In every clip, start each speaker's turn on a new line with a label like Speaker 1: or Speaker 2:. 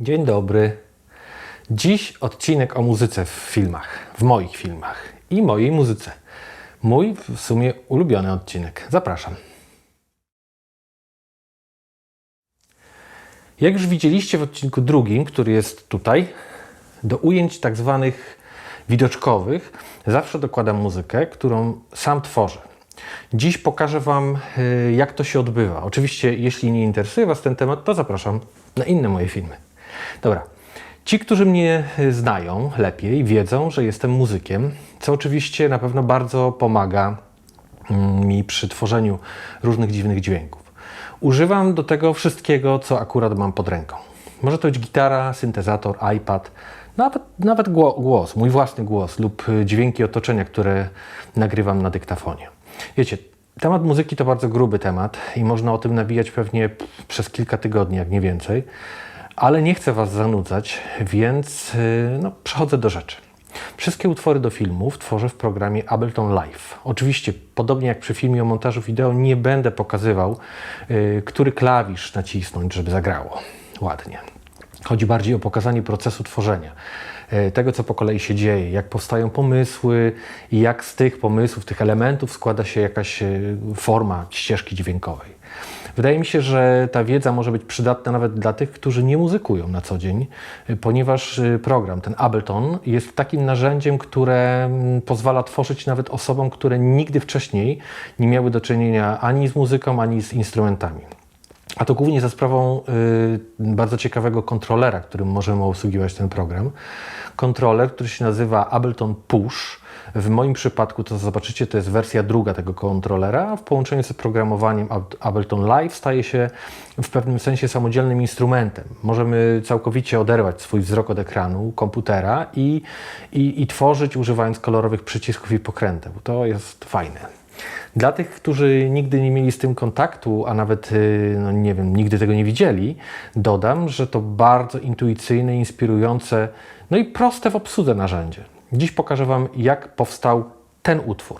Speaker 1: Dzień dobry. Dziś odcinek o muzyce w filmach, w moich filmach i mojej muzyce. Mój w sumie ulubiony odcinek. Zapraszam. Jak już widzieliście w odcinku drugim, który jest tutaj, do ujęć tak zwanych widoczkowych zawsze dokładam muzykę, którą sam tworzę. Dziś pokażę Wam, jak to się odbywa. Oczywiście, jeśli nie interesuje Was ten temat, to zapraszam na inne moje filmy. Dobra. Ci, którzy mnie znają lepiej, wiedzą, że jestem muzykiem, co oczywiście na pewno bardzo pomaga mi przy tworzeniu różnych dziwnych dźwięków. Używam do tego wszystkiego, co akurat mam pod ręką. Może to być gitara, syntezator, iPad, nawet głos, mój własny głos lub dźwięki otoczenia, które nagrywam na dyktafonie. Wiecie, temat muzyki to bardzo gruby temat i można o tym nawijać pewnie przez kilka tygodni, jak nie więcej. Ale nie chcę Was zanudzać, więc przechodzę do rzeczy. Wszystkie utwory do filmów tworzę w programie Ableton Live. Oczywiście, podobnie jak przy filmie o montażu wideo, nie będę pokazywał, który klawisz nacisnąć, żeby zagrało ładnie. Chodzi bardziej o pokazanie procesu tworzenia, tego, co po kolei się dzieje, jak powstają pomysły i jak z tych pomysłów, tych elementów składa się jakaś forma ścieżki dźwiękowej. Wydaje mi się, że ta wiedza może być przydatna nawet dla tych, którzy nie muzykują na co dzień, ponieważ program, ten Ableton, jest takim narzędziem, które pozwala tworzyć nawet osobom, które nigdy wcześniej nie miały do czynienia ani z muzyką, ani z instrumentami. A to głównie za sprawą bardzo ciekawego kontrolera, którym możemy obsługiwać ten program. Kontroler, który się nazywa Ableton Push. W moim przypadku, to zobaczycie, to jest wersja druga tego kontrolera. W połączeniu z programowaniem Ableton Live staje się w pewnym sensie samodzielnym instrumentem. Możemy całkowicie oderwać swój wzrok od ekranu komputera i tworzyć, używając kolorowych przycisków i pokręteł. To jest fajne. Dla tych, którzy nigdy nie mieli z tym kontaktu, a nawet, nie wiem, nigdy tego nie widzieli, dodam, że to bardzo intuicyjne, inspirujące, no i proste w obsłudze narzędzie. Dziś pokażę Wam, jak powstał ten utwór.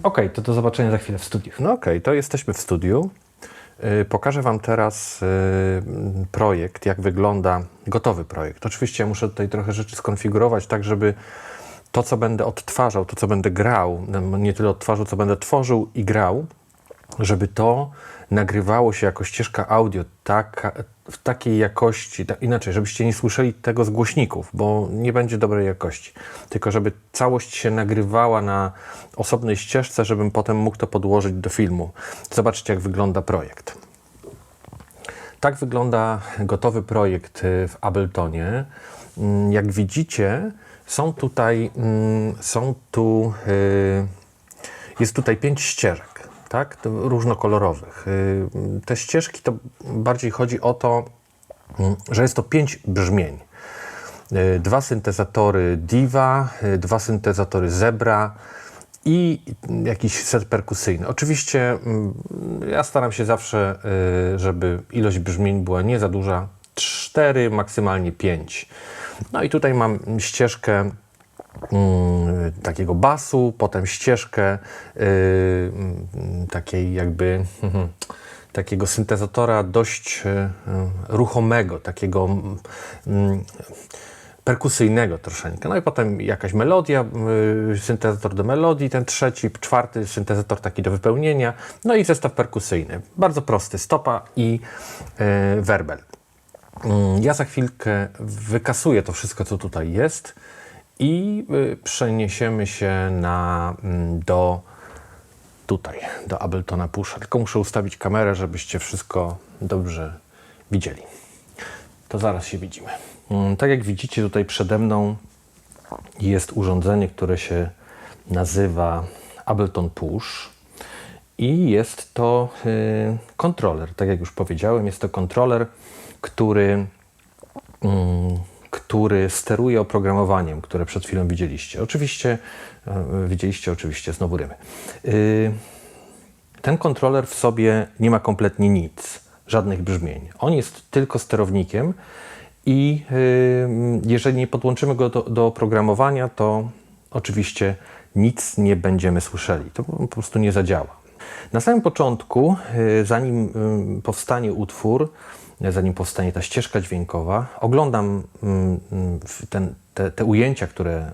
Speaker 1: Okej, to do zobaczenia za chwilę w studiu. No okej, to jesteśmy w studiu. Pokażę Wam teraz projekt, jak wygląda gotowy projekt. Oczywiście ja muszę tutaj trochę rzeczy skonfigurować, tak żeby to, co będę odtwarzał, to, co będę grał, nie tyle odtwarzał, co będę tworzył i grał, żeby to nagrywało się jako ścieżka audio w takiej jakości, inaczej, żebyście nie słyszeli tego z głośników, bo nie będzie dobrej jakości. Tylko żeby całość się nagrywała na osobnej ścieżce, żebym potem mógł to podłożyć do filmu. Zobaczcie, jak wygląda projekt. Tak wygląda gotowy projekt w Abletonie. Jak widzicie, jest tutaj 5 ścieżek, tak? Różnokolorowych. Te ścieżki to bardziej chodzi o to, że jest to 5 brzmień. 2 syntezatory Diva, 2 syntezatory Zebra i jakiś set perkusyjny. Oczywiście ja staram się zawsze, żeby ilość brzmień była nie za duża, 4, maksymalnie 5. No i tutaj mam ścieżkę takiego basu, potem ścieżkę takiej jakby takiego syntezatora dość ruchomego, takiego perkusyjnego troszeczkę. No i potem jakaś melodia, syntezator do melodii, ten trzeci, 4 syntezator taki do wypełnienia, no i zestaw perkusyjny. Bardzo prosty, stopa i werbel. Ja za chwilkę wykasuję to wszystko, co tutaj jest i przeniesiemy się do Abletona Pusha. Tylko muszę ustawić kamerę, żebyście wszystko dobrze widzieli. To zaraz się widzimy. Tak jak widzicie, tutaj przede mną jest urządzenie, które się nazywa Ableton Push i jest to kontroler. Tak jak już powiedziałem, jest to kontroler, który steruje oprogramowaniem, które przed chwilą widzieliście. Oczywiście znowu rymy. Ten kontroler w sobie nie ma kompletnie nic, żadnych brzmień. On jest tylko sterownikiem i jeżeli nie podłączymy go do oprogramowania, to oczywiście nic nie będziemy słyszeli. To po prostu nie zadziała. Na samym początku, zanim powstanie utwór, zanim powstanie ta ścieżka dźwiękowa, oglądam te ujęcia, które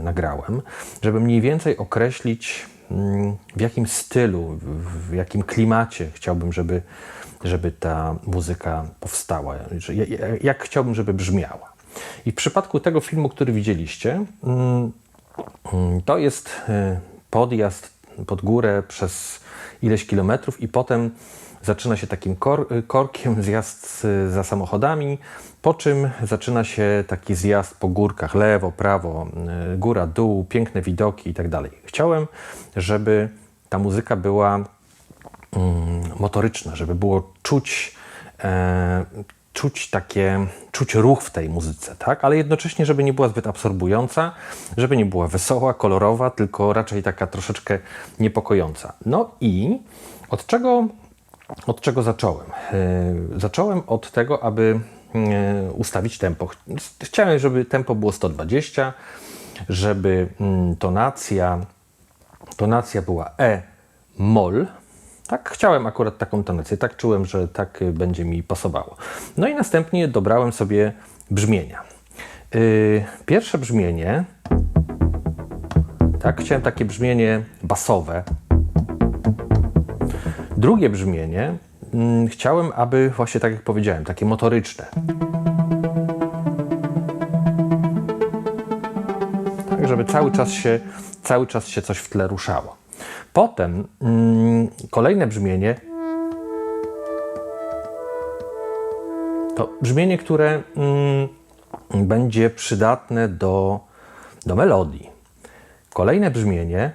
Speaker 1: nagrałem, żeby mniej więcej określić, w jakim stylu, w jakim klimacie chciałbym, żeby ta muzyka powstała, jak chciałbym, żeby brzmiała. I w przypadku tego filmu, który widzieliście, to jest podjazd pod górę przez ileś kilometrów i potem zaczyna się takim korkiem zjazd za samochodami, po czym zaczyna się taki zjazd po górkach, lewo, prawo, góra, dół, piękne widoki i tak dalej. Chciałem, żeby ta muzyka była motoryczna, żeby było czuć ruch w tej muzyce, tak? Ale jednocześnie, żeby nie była zbyt absorbująca, żeby nie była wesoła, kolorowa, tylko raczej taka troszeczkę niepokojąca. No i od czego zacząłem? Zacząłem od tego, aby ustawić tempo. Chciałem, żeby tempo było 120, żeby tonacja była E-moll. Tak, chciałem akurat taką tonację, tak czułem, że tak będzie mi pasowało. No i następnie dobrałem sobie brzmienia. Pierwsze brzmienie, tak, chciałem takie brzmienie basowe. Drugie brzmienie chciałem, aby właśnie tak jak powiedziałem, takie motoryczne. Tak, żeby cały czas się coś w tle ruszało. Potem kolejne brzmienie to brzmienie, które będzie przydatne do melodii. Kolejne brzmienie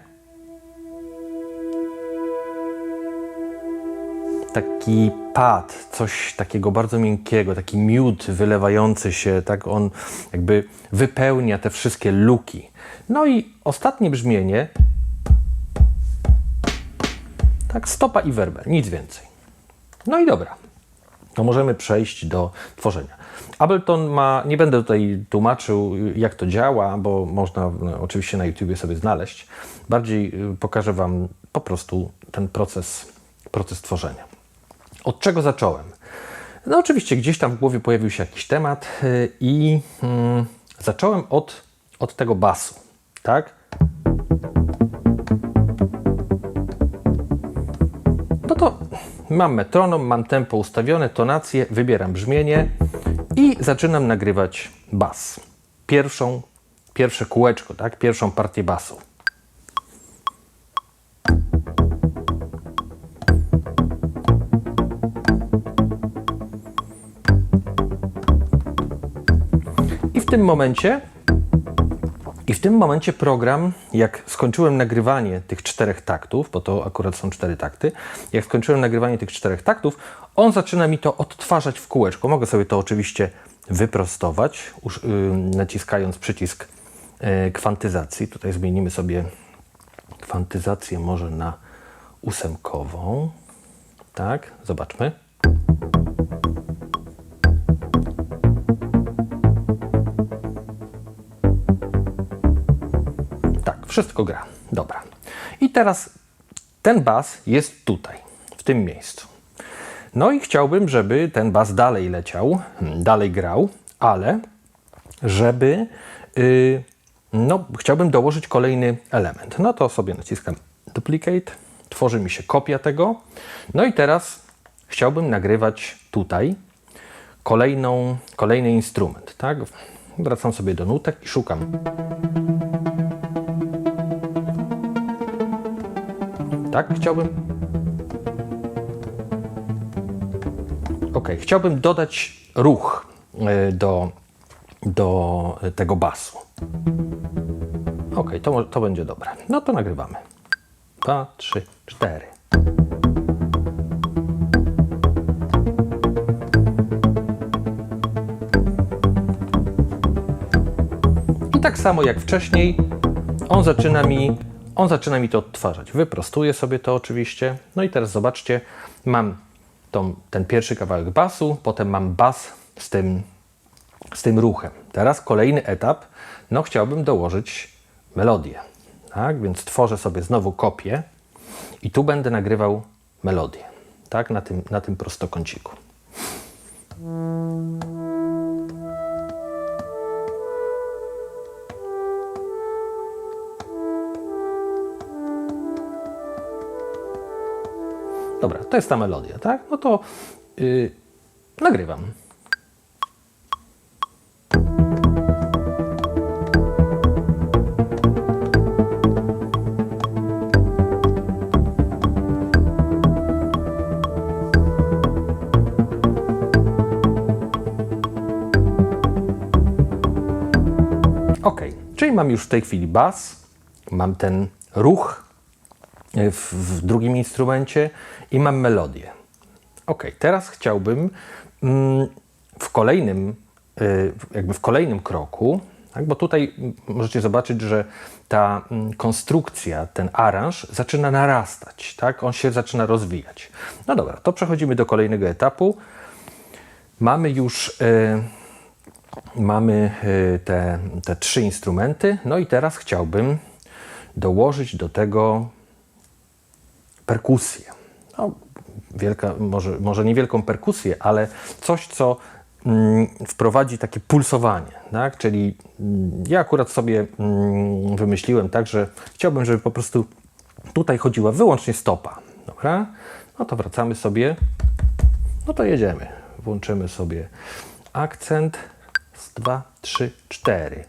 Speaker 1: taki pad, coś takiego bardzo miękkiego, taki miód wylewający się, tak on jakby wypełnia te wszystkie luki. No i ostatnie brzmienie, tak stopa i werbel, nic więcej. No i dobra, to możemy przejść do tworzenia. Ableton ma, nie będę tutaj tłumaczył jak to działa, bo można oczywiście na YouTubie sobie znaleźć. Bardziej pokażę Wam po prostu ten proces tworzenia. Od czego zacząłem? No oczywiście gdzieś tam w głowie pojawił się jakiś temat i zacząłem od tego basu, tak? No to mam metronom, mam tempo ustawione, tonację, wybieram brzmienie i zaczynam nagrywać bas. Pierwsze kółeczko, tak? Pierwszą partię basu. I w tym momencie program, jak skończyłem nagrywanie tych 4 taktów, bo to akurat są 4 takty, jak skończyłem nagrywanie tych 4 taktów, on zaczyna mi to odtwarzać w kółeczko. Mogę sobie to oczywiście wyprostować, naciskając przycisk kwantyzacji. Tutaj zmienimy sobie kwantyzację może na 8. Tak, zobaczmy. Tak, wszystko gra. Dobra. I teraz ten bas jest tutaj, w tym miejscu. No i chciałbym, żeby ten bas dalej leciał, dalej grał, ale żeby, chciałbym dołożyć kolejny element. No to sobie naciskam Duplicate, tworzy mi się kopia tego. No i teraz chciałbym nagrywać tutaj kolejny instrument, tak? Wracam sobie do nutek i szukam. Tak, chciałbym dodać ruch do tego basu. To będzie dobre. No to nagrywamy. 2, 3, 4. I tak samo jak wcześniej, on zaczyna mi to odtwarzać. Wyprostuję sobie to oczywiście. No i teraz zobaczcie, mam ten pierwszy kawałek basu, potem mam bas z tym ruchem. Teraz kolejny etap, chciałbym dołożyć melodię. Tak? Więc tworzę sobie znowu kopię i tu będę nagrywał melodię. Tak? Na tym prostokąciku. Dobra, to jest ta melodia, tak? No to nagrywam. Czyli mam już w tej chwili bas, mam ten ruch w drugim instrumencie i mam melodię. Teraz chciałbym w kolejnym kroku, tak, bo tutaj możecie zobaczyć, że ta konstrukcja, ten aranż zaczyna narastać, tak? On się zaczyna rozwijać. No dobra, to przechodzimy do kolejnego etapu. Mamy już te 3 instrumenty, no i teraz chciałbym dołożyć do tego perkusję. Może niewielką perkusję, ale coś, co wprowadzi takie pulsowanie. Tak? Czyli ja akurat sobie wymyśliłem tak, że chciałbym, żeby po prostu tutaj chodziła wyłącznie stopa. Dobra? No to wracamy sobie. No to jedziemy. Włączymy sobie akcent. 2, 3, 4.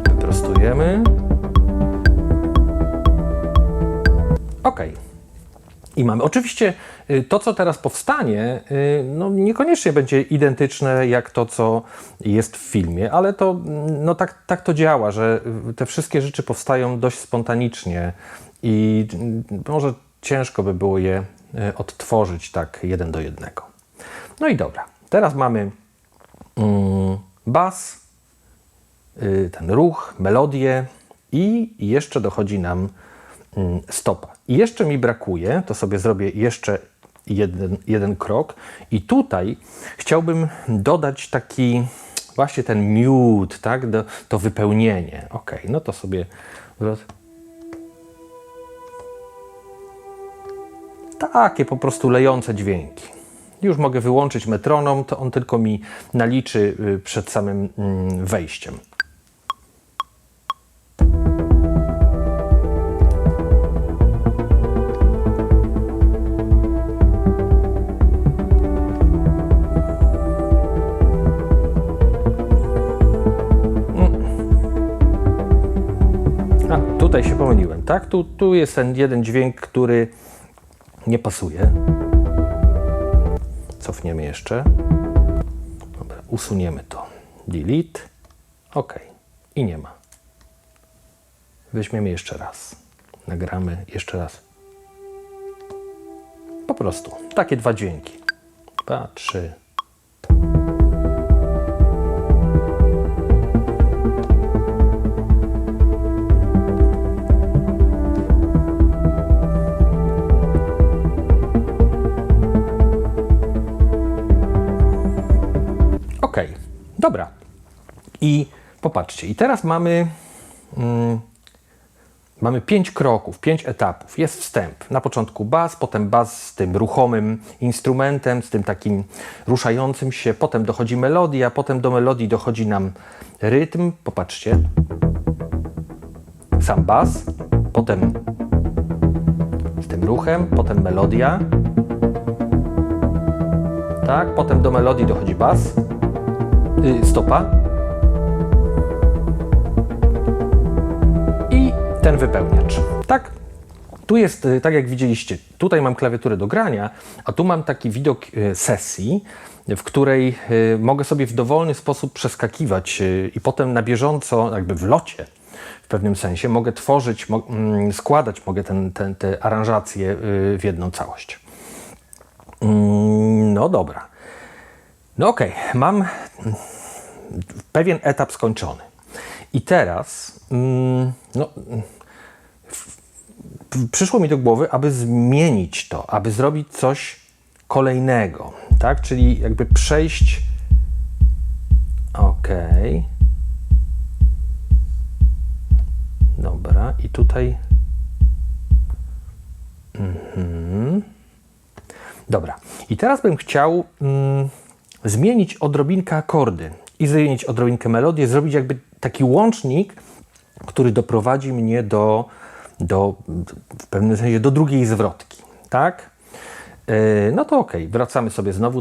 Speaker 1: Wyprostujemy. I mamy. Oczywiście to, co teraz powstanie, niekoniecznie będzie identyczne jak to, co jest w filmie, ale to, tak to działa, że te wszystkie rzeczy powstają dość spontanicznie i może ciężko by było je odtworzyć tak 1 do 1. No i dobra, teraz mamy bas, ten ruch, melodię i jeszcze dochodzi nam stopa. I jeszcze mi brakuje, to sobie zrobię jeszcze jeden krok i tutaj chciałbym dodać taki właśnie ten miód, tak, to wypełnienie. Ok, no to sobie takie po prostu lejące dźwięki. Już mogę wyłączyć metronom, to on tylko mi naliczy przed samym wejściem. A, tutaj się pomyliłem, tak? Tu jest ten jeden dźwięk, który nie pasuje. Cofniemy jeszcze. Dobra, usuniemy to. Delete. OK. I nie ma. Weźmiemy jeszcze raz. Nagramy jeszcze raz. Po prostu. Takie dwa dźwięki. 2, 3. OK, dobra. I popatrzcie, i teraz mamy 5 kroków, 5 etapów. Jest wstęp. Na początku bas, potem bas z tym ruchomym instrumentem, z tym takim ruszającym się, potem dochodzi melodia, potem do melodii dochodzi nam rytm. Popatrzcie. Sam bas, potem z tym ruchem, potem melodia. Tak, potem do melodii dochodzi bas. Stopa i ten wypełniacz, tak? Tu jest, tak jak widzieliście, tutaj mam klawiaturę do grania, a tu mam taki widok sesji, w której mogę sobie w dowolny sposób przeskakiwać i potem na bieżąco, jakby w locie w pewnym sensie, mogę tworzyć, składać mogę te aranżacje w jedną całość. No dobra. No okej, mam pewien etap skończony. I teraz przyszło mi do głowy, aby zmienić to, aby zrobić coś kolejnego, tak? Czyli jakby przejść. Okej. Dobra, i tutaj. Dobra, i teraz bym chciał zmienić odrobinkę akordy i zmienić odrobinkę melodię, zrobić jakby taki łącznik, który doprowadzi mnie w pewnym sensie do drugiej zwrotki, tak? No to ok, wracamy sobie znowu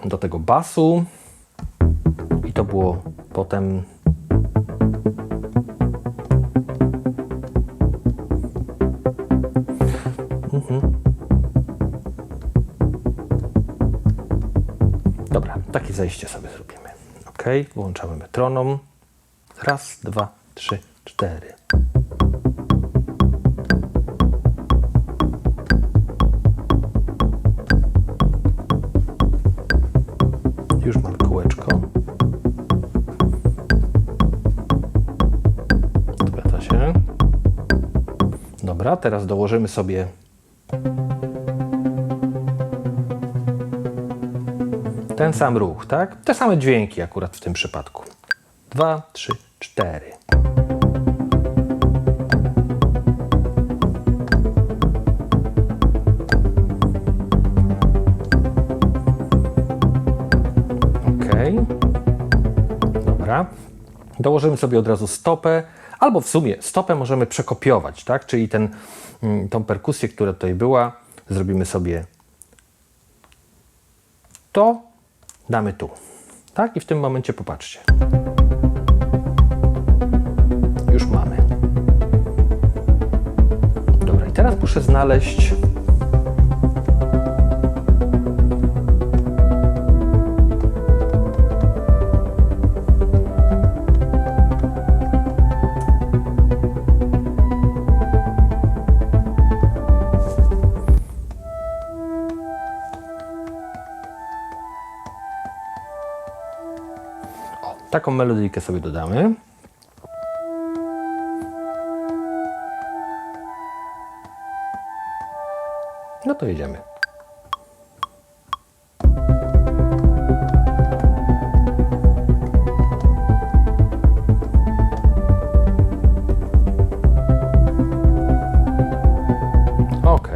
Speaker 1: do tego basu i to było potem. Dobra, takie zejście sobie zrobimy. Ok, włączamy metronom. Raz, 2, 3, 4. Już mam kółeczko. Zgadza się. Dobra, teraz dołożymy sobie ten sam ruch, tak? Te same dźwięki akurat w tym przypadku. 2, 3, 4. Ok. Dobra. Dołożymy sobie od razu stopę, albo w sumie stopę możemy przekopiować, tak? Czyli tą perkusję, która tutaj była, zrobimy sobie to, damy tu. Tak? I w tym momencie popatrzcie. Już mamy. Dobra, i teraz muszę znaleźć taką melodyjkę sobie dodamy. to jedziemy. Ok,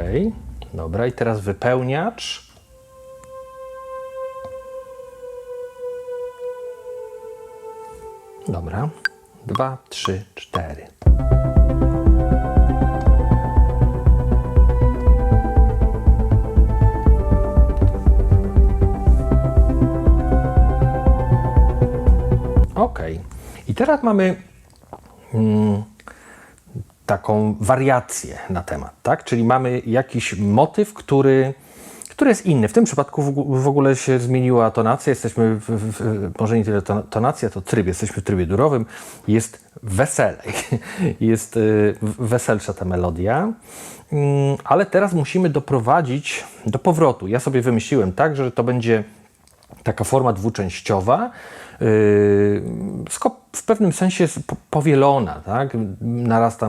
Speaker 1: dobra, i teraz wypełniacz. Dobra, 2, 3, 4. Ok, i teraz mamy taką wariację na temat, tak? Czyli mamy jakiś motyw, który jest inny. W tym przypadku w ogóle się zmieniła tonacja. Jesteśmy, może nie tyle tonacja, to tryb. Jesteśmy w trybie durowym. Jest weselej. Jest weselsza ta melodia. Ale teraz musimy doprowadzić do powrotu. Ja sobie wymyśliłem tak, że to będzie taka forma dwuczęściowa, w pewnym sensie jest powielona, tak? Narasta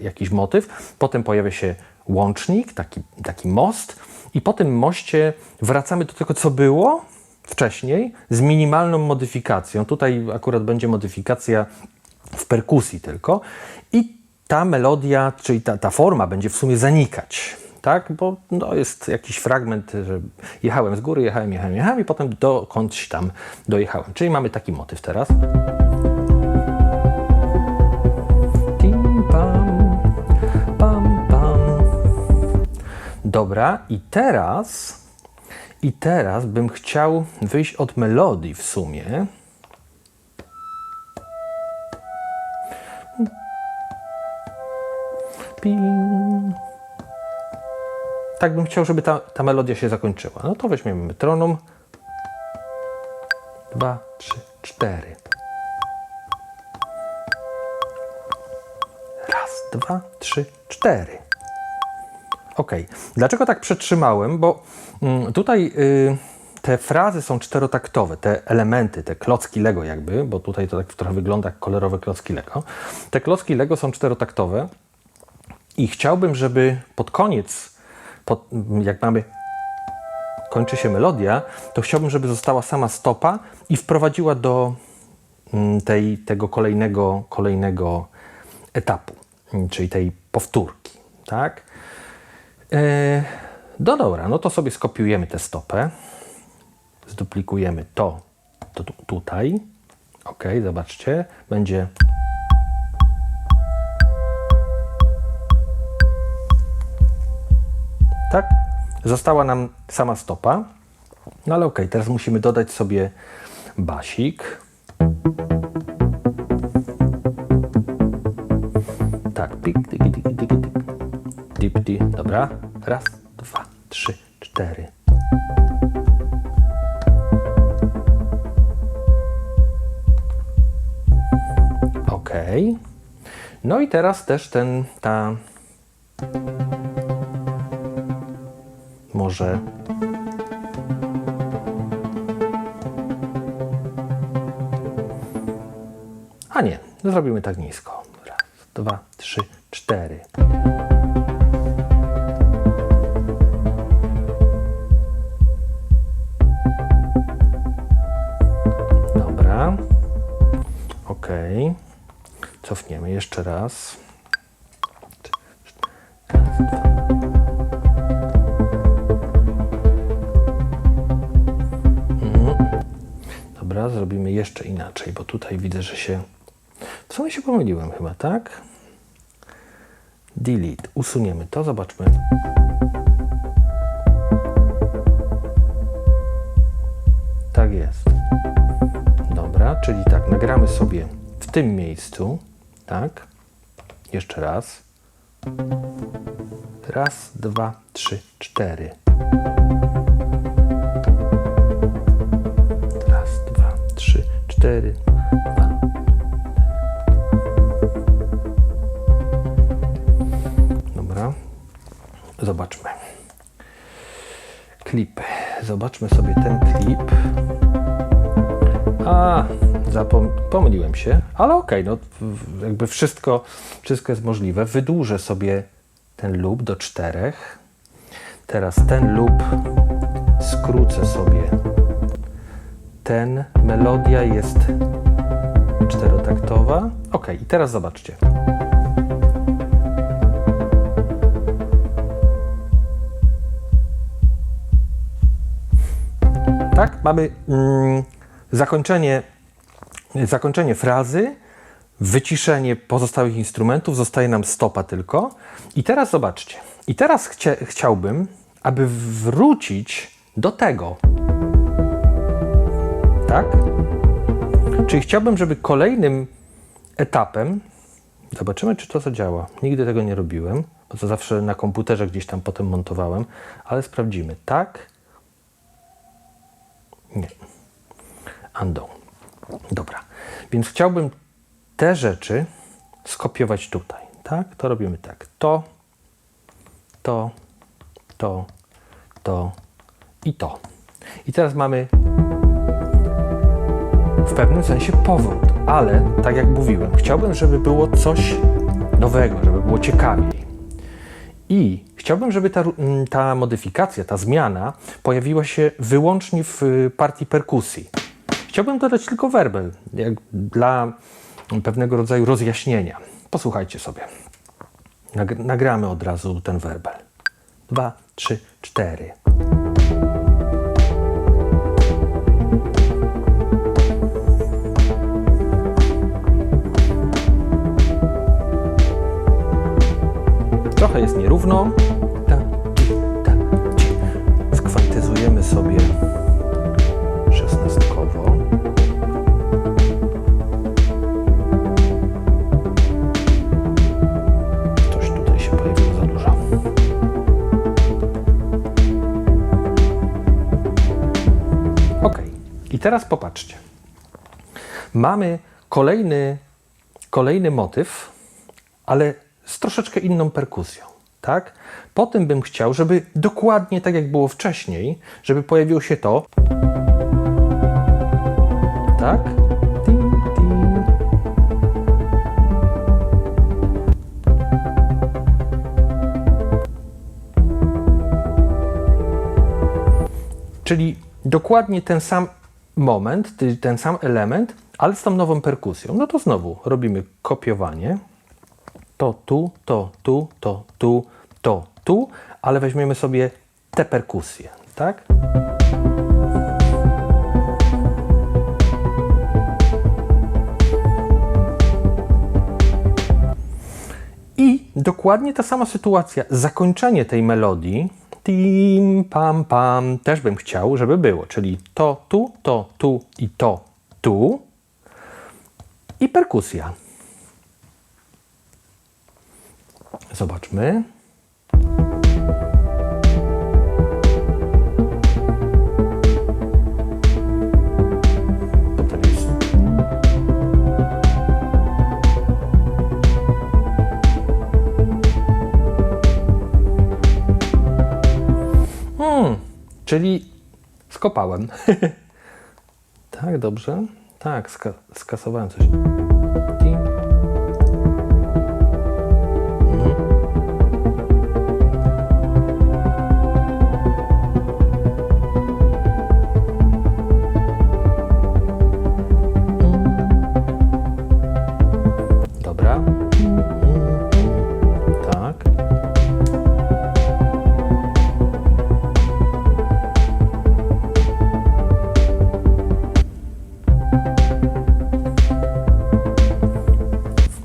Speaker 1: jakiś motyw, potem pojawia się łącznik, taki most i po tym moście wracamy do tego, co było wcześniej, z minimalną modyfikacją. Tutaj akurat będzie modyfikacja w perkusji tylko i ta melodia, czyli ta forma będzie w sumie zanikać. Tak, bo no, jest jakiś fragment, że jechałem z góry, jechałem i potem dokądś tam dojechałem. Czyli mamy taki motyw teraz. Tim, pam, pam, pam. Dobra, i teraz bym chciał wyjść od melodii w sumie. Ping. Tak bym chciał, żeby ta melodia się zakończyła. No to weźmiemy metronom. 2, 3, 4. Raz, 2, 3, 4. Ok. Dlaczego tak przetrzymałem? Bo tutaj te frazy są czterotaktowe, te elementy, te klocki Lego jakby, bo tutaj to tak trochę wygląda jak kolorowe klocki Lego. Te klocki Lego są czterotaktowe i chciałbym, żeby pod koniec, jak kończy się melodia, to chciałbym, żeby została sama stopa i wprowadziła do tego kolejnego etapu, czyli tej powtórki, tak? No dobra, no to sobie skopiujemy tę stopę, zduplikujemy to tutaj, ok, zobaczcie, będzie... Tak? Została nam sama stopa. No ale okej, teraz musimy dodać sobie basik. Tak, pik, tiki, tiki, tiki, tiki. Dipti. Dobra. Raz, 2, 3, 4. Okej. No i teraz też może a nie, zrobimy tak nisko. Raz, 2, 3, 4. Dobra. Ok. Cofniemy jeszcze raz. Raz, 2. Dobra, zrobimy jeszcze inaczej, bo tutaj widzę, że się... W sumie się pomyliłem chyba, tak? Delete. Usuniemy to, zobaczmy. Tak jest. Dobra, czyli tak, nagramy sobie w tym miejscu, tak? Jeszcze raz. Raz, 2, 3, 4. Raz, 2, 3, 4. 2. Dobra. Zobaczmy. Klipy. Zobaczmy sobie ten klip. Pomyliłem się, ale okej, no jakby wszystko jest możliwe. Wydłużę sobie ten loop do 4. teraz ten lub skrócę sobie ten. Melodia jest czterotaktowa. Ok, i teraz zobaczcie. Tak, mamy zakończenie frazy, wyciszenie pozostałych instrumentów, zostaje nam stopa tylko. I teraz zobaczcie. I teraz chciałbym, aby wrócić do tego. Tak? Czyli chciałbym, żeby kolejnym etapem, zobaczymy, czy to zadziała. Nigdy tego nie robiłem, bo to zawsze na komputerze gdzieś tam potem montowałem, ale sprawdzimy. Tak? Nie. Undo. Dobra. Więc chciałbym te rzeczy skopiować tutaj. Tak? To robimy tak. To i to. I teraz mamy w pewnym sensie powrót, ale tak jak mówiłem, chciałbym, żeby było coś nowego, żeby było ciekawiej. I chciałbym, żeby ta modyfikacja, ta zmiana pojawiła się wyłącznie w partii perkusji. Chciałbym dodać tylko werbel, jak dla pewnego rodzaju rozjaśnienia. Posłuchajcie sobie. Nagramy od razu ten werbel. 2, 3, 4. Trochę jest nierówno. Skwantyzujemy sobie szesnastkowo. Coś tutaj się pojawiło za dużo. Ok. I teraz popatrzcie. Mamy kolejny motyw, ale z troszeczkę inną perkusją, tak? Potem bym chciał, żeby dokładnie tak jak było wcześniej, żeby pojawiło się to, tak? Tim, tim. Czyli dokładnie ten sam moment, ten sam element, ale z tą nową perkusją. No to znowu robimy kopiowanie. To tu, to tu, to tu, to tu, ale weźmiemy sobie te perkusje, tak? I dokładnie ta sama sytuacja, zakończenie tej melodii, tim, pam, pam, też bym chciał, żeby było, czyli to tu i to tu i perkusja. Zobaczmy. Potem jest. Czyli skopałem. Tak, dobrze. Tak, skasowałem coś.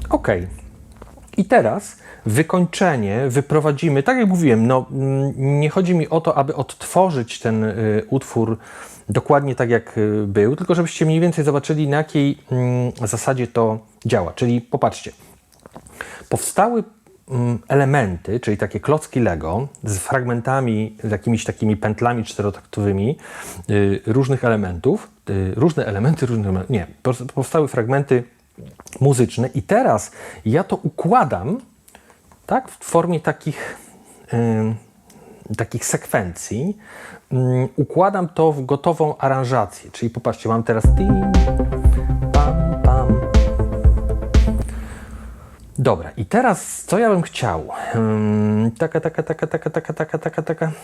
Speaker 1: Ok. I teraz wykończenie wyprowadzimy, tak jak mówiłem, no, nie chodzi mi o to, aby odtworzyć ten utwór dokładnie tak jak był, tylko żebyście mniej więcej zobaczyli, na jakiej zasadzie to działa. Czyli popatrzcie, powstały elementy, czyli takie klocki Lego z fragmentami, z jakimiś takimi pętlami czterotaktowymi różnych elementów, powstały fragmenty muzyczne i teraz ja to układam, tak, w formie takich sekwencji, układam to w gotową aranżację, czyli popatrzcie, mam teraz tim, pam, pam. Dobra, i teraz co ja bym chciał?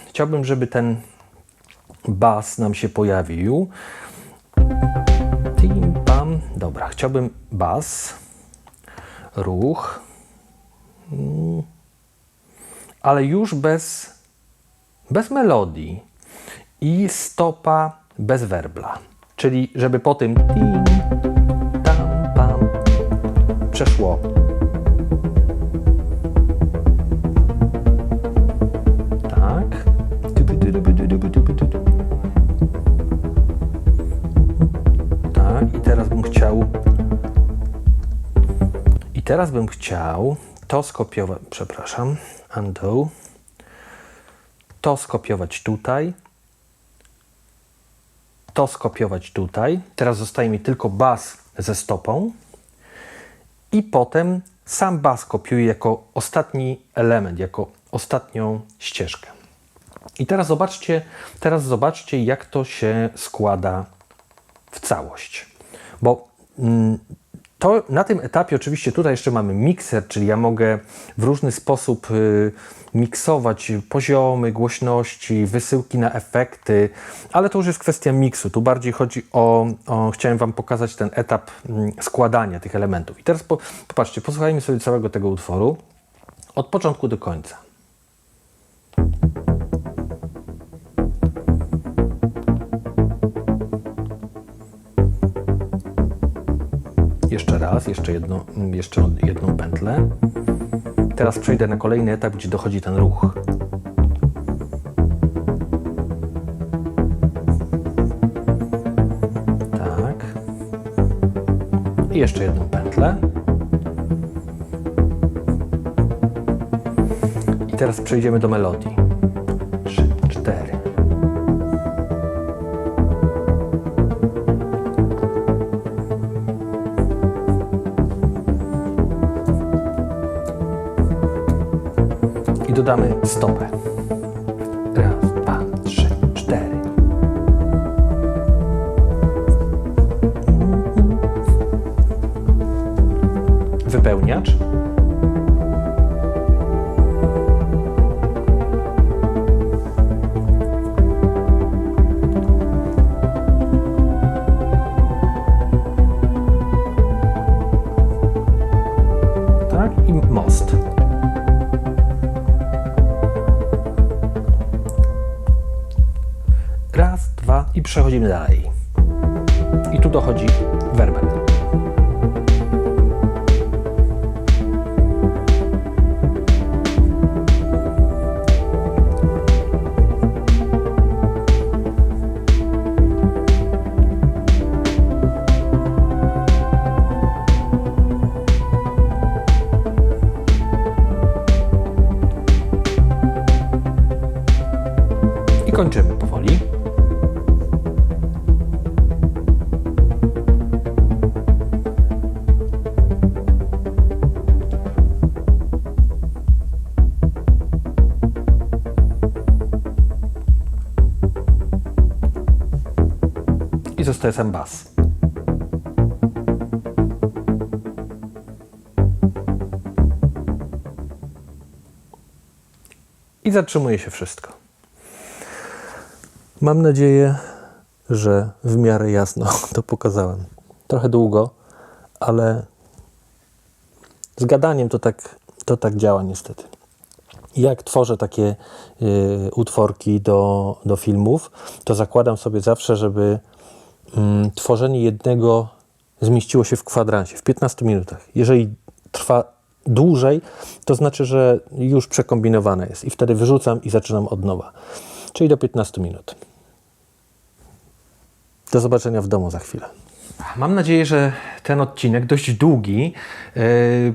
Speaker 1: Chciałbym, żeby ten bas nam się pojawił. Tim, pam. Dobra, chciałbym bas, ruch, ale już bez melodii i stopa bez werbla. Czyli żeby po tym tim, tam, pam przeszło. Tak. Tak, i teraz bym chciał to skopiować, przepraszam, undo. To skopiować tutaj. To skopiować tutaj. Teraz zostaje mi tylko bas ze stopą. I potem sam bas kopiuję jako ostatni element, jako ostatnią ścieżkę. I teraz zobaczcie, jak to się składa w całość. Bo to na tym etapie oczywiście tutaj jeszcze mamy mikser, czyli ja mogę w różny sposób miksować poziomy, głośności, wysyłki na efekty, ale to już jest kwestia miksu. Tu bardziej chodzi chciałem Wam pokazać ten etap składania tych elementów. I teraz popatrzcie, posłuchajmy sobie całego tego utworu od początku do końca. Jeszcze raz, jeszcze jedną pętlę. Teraz przejdę na kolejny etap, gdzie dochodzi ten ruch. Tak. I jeszcze jedną pętlę. I teraz przejdziemy do melodii. 3, 4. I dodamy stopę. Raz, 2, 3, 4. Wypełniacz. Tak, i most. Raz, dwa i przechodzimy dalej. I tu dochodzi werbel. I kończymy powoli. I zostaje sam bas. I zatrzymuje się wszystko. Mam nadzieję, że w miarę jasno to pokazałem. Trochę długo, ale z gadaniem to tak działa niestety. Jak tworzę takie utworki do filmów, to zakładam sobie zawsze, żeby tworzenie jednego zmieściło się w kwadransie, w 15 minutach. Jeżeli trwa dłużej, to znaczy, że już przekombinowane jest i wtedy wyrzucam i zaczynam od nowa. Czyli do 15 minut. Do zobaczenia w domu za chwilę. Mam nadzieję, że ten odcinek, dość długi,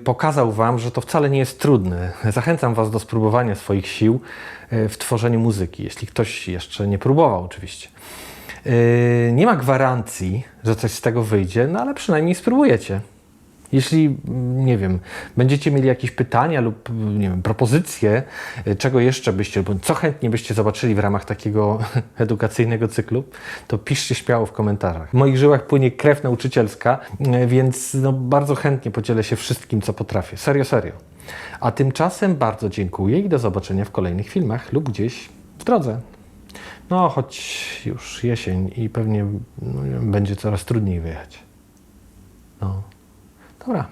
Speaker 1: pokazał Wam, że to wcale nie jest trudne. Zachęcam Was do spróbowania swoich sił w tworzeniu muzyki, jeśli ktoś jeszcze nie próbował oczywiście. Nie ma gwarancji, że coś z tego wyjdzie, no ale przynajmniej spróbujecie. Jeśli, nie wiem, będziecie mieli jakieś pytania lub, nie wiem, propozycje, czego jeszcze byście, lub co chętnie byście zobaczyli w ramach takiego edukacyjnego cyklu, to piszcie śmiało w komentarzach. W moich żyłach płynie krew nauczycielska, więc no, bardzo chętnie podzielę się wszystkim, co potrafię. Serio, serio. A tymczasem bardzo dziękuję i do zobaczenia w kolejnych filmach lub gdzieś w drodze. No, choć już jesień i pewnie będzie coraz trudniej wyjechać. No, dobra.